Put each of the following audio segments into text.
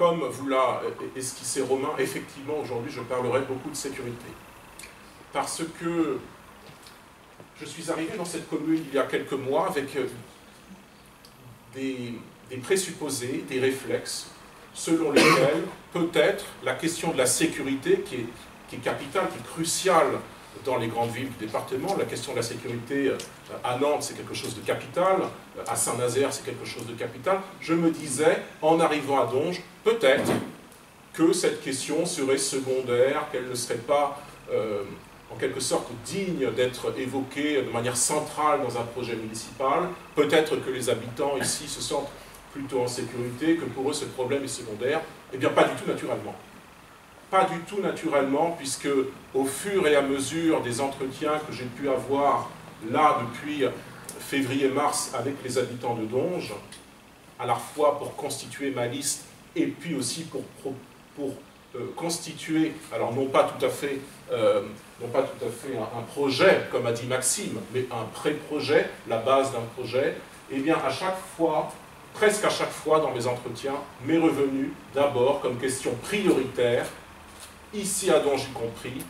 comme vous l'a esquissé Romain, effectivement, aujourd'hui, je parlerai beaucoup de sécurité. Parce que je suis arrivé dans cette commune il y a quelques mois avec des présupposés, des réflexes, selon lesquels peut-être la question de la sécurité, qui est capitale, qui est cruciale dans les grandes villes du département, la question de la sécurité à Nantes, c'est quelque chose de capital, à Saint-Nazaire, c'est quelque chose de capital, je me disais, en arrivant à Donges, peut-être que cette question serait secondaire, qu'elle ne serait pas en quelque sorte digne d'être évoquée de manière centrale dans un projet municipal. Peut-être que les habitants ici se sentent plutôt en sécurité, que pour eux ce problème est secondaire. Eh bien pas du tout naturellement. Pas du tout naturellement, puisque au fur et à mesure des entretiens que j'ai pu avoir là depuis février-mars avec les habitants de Donges, à la fois pour constituer ma liste et puis aussi pour constituer, alors non pas tout à fait un projet, comme a dit Maxime, mais un pré-projet, la base d'un projet, eh bien à chaque fois, presque à chaque fois dans mes entretiens, m'est revenu d'abord comme question prioritaire, ici à Donges y compris,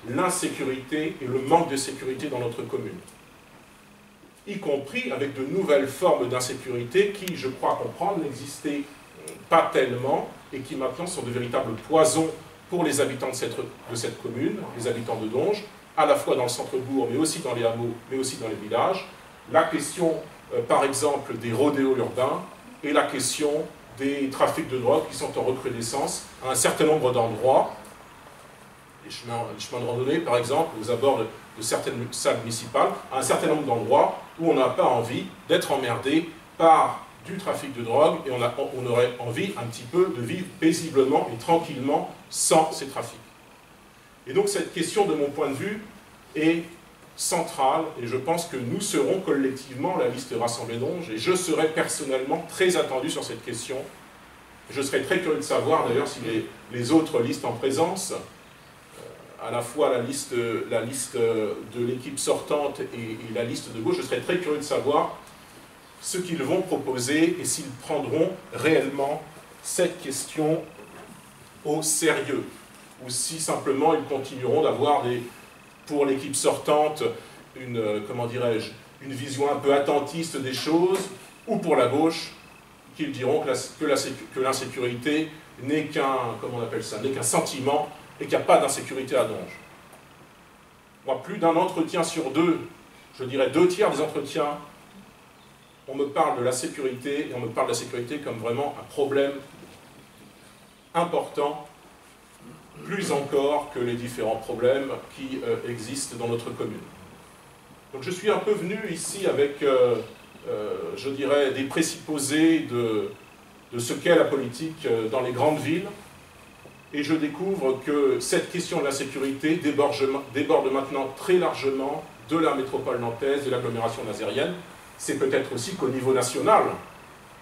l'insécurité et le manque de sécurité dans notre commune. Y compris avec de nouvelles formes d'insécurité qui, je crois comprendre, n'existaient pas tellement et qui maintenant sont de véritables poisons pour les habitants de cette commune, les habitants de Donges, à la fois dans le centre-bourg, mais aussi dans les hameaux, mais aussi dans les villages. La question, par exemple, des rodéos urbains et la question des trafics de drogue qui sont en recrudescence à un certain nombre d'endroits. Les chemins de randonnée, par exemple, aux abords de certaines salles municipales, à un certain nombre d'endroits où on n'a pas envie d'être emmerdé par du trafic de drogue et on aurait envie un petit peu de vivre paisiblement et tranquillement sans ces trafics. Et donc cette question, de mon point de vue, est centrale et je pense que nous serons collectivement la liste Rassemblée Donges et je serai personnellement très attendu sur cette question. Je serais très curieux de savoir d'ailleurs si les autres listes en présence, à la fois la liste de l'équipe sortante et la liste de gauche, je serais très curieux de savoir ce qu'ils vont proposer et s'ils prendront réellement cette question au sérieux, ou si simplement ils continueront d'avoir pour l'équipe sortante comment dirais-je, une vision un peu attentiste des choses, ou pour la gauche, qu'ils diront que l'insécurité n'est qu'un sentiment et qu'il n'y a pas d'insécurité à Donges. Moi, plus d'un entretien sur deux, je dirais 2/3 des entretiens, on me parle de la sécurité, et on me parle de la sécurité comme vraiment un problème important, plus encore que les différents problèmes qui existent dans notre commune. Donc je suis un peu venu ici avec, je dirais, des présupposés de ce qu'est la politique dans les grandes villes, et je découvre que cette question de la sécurité déborde maintenant très largement de la métropole nantaise, de l'agglomération nazérienne. C'est peut-être aussi qu'au niveau national,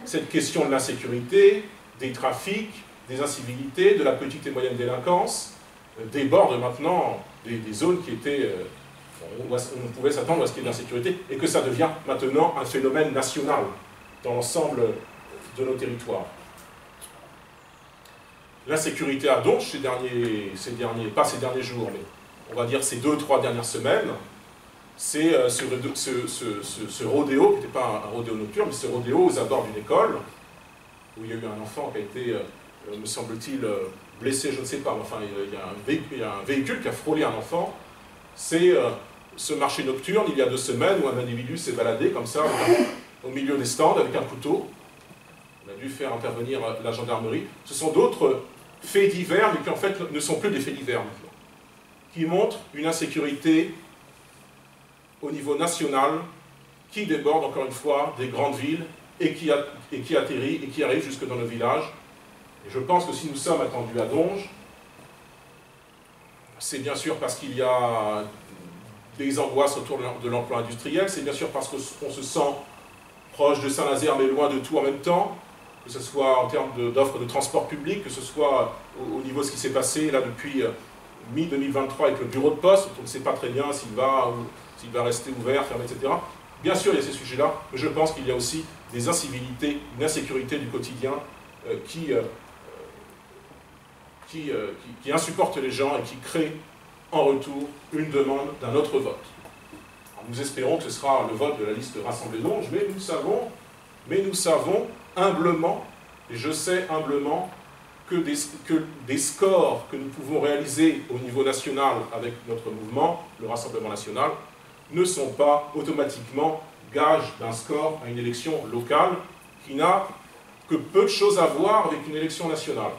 cette question de l'insécurité, des trafics, des incivilités, de la petite et moyenne délinquance, déborde maintenant des zones qui étaient, où on pouvait s'attendre à ce qu'il y ait de l'insécurité, et que ça devient maintenant un phénomène national dans l'ensemble de nos territoires. L'insécurité à Donges, pas ces derniers jours, mais on va dire ces 2-3 dernières semaines, c'est ce rodéo, qui n'était pas un rodéo nocturne, mais ce rodéo aux abords d'une école, où il y a eu un enfant qui a été, me semble-t-il, blessé, je ne sais pas, mais enfin, il y a un véhicule qui a frôlé un enfant. C'est ce marché nocturne, il y a 2 semaines, où un individu s'est baladé comme ça, au milieu des stands, avec un couteau. On a dû faire intervenir la gendarmerie. Ce sont d'autres faits divers, mais qui en fait ne sont plus des faits divers maintenant, qui montrent une insécurité au niveau national, qui déborde encore une fois des grandes villes et qui atterrit et qui arrive jusque dans nos villages. Et je pense que si nous sommes attendus à Donges, c'est bien sûr parce qu'il y a des angoisses autour de l'emploi industriel, c'est bien sûr parce qu'on se sent proche de Saint-Nazaire mais loin de tout en même temps, que ce soit en termes d'offres de transport public, que ce soit au niveau de ce qui s'est passé là depuis mi-2023 avec le bureau de poste, on ne sait pas très bien s'il va rester ouvert, fermé, etc. Bien sûr, il y a ces sujets-là, mais je pense qu'il y a aussi des incivilités, une insécurité du quotidien qui qui insupporte les gens et qui crée en retour une demande d'un autre vote. Alors, nous espérons que ce sera le vote de la liste Rassemblée Longe, mais nous savons humblement, et je sais humblement, que des scores que nous pouvons réaliser au niveau national avec notre mouvement, le Rassemblement national, ne sont pas automatiquement gages d'un score à une élection locale qui n'a que peu de choses à voir avec une élection nationale.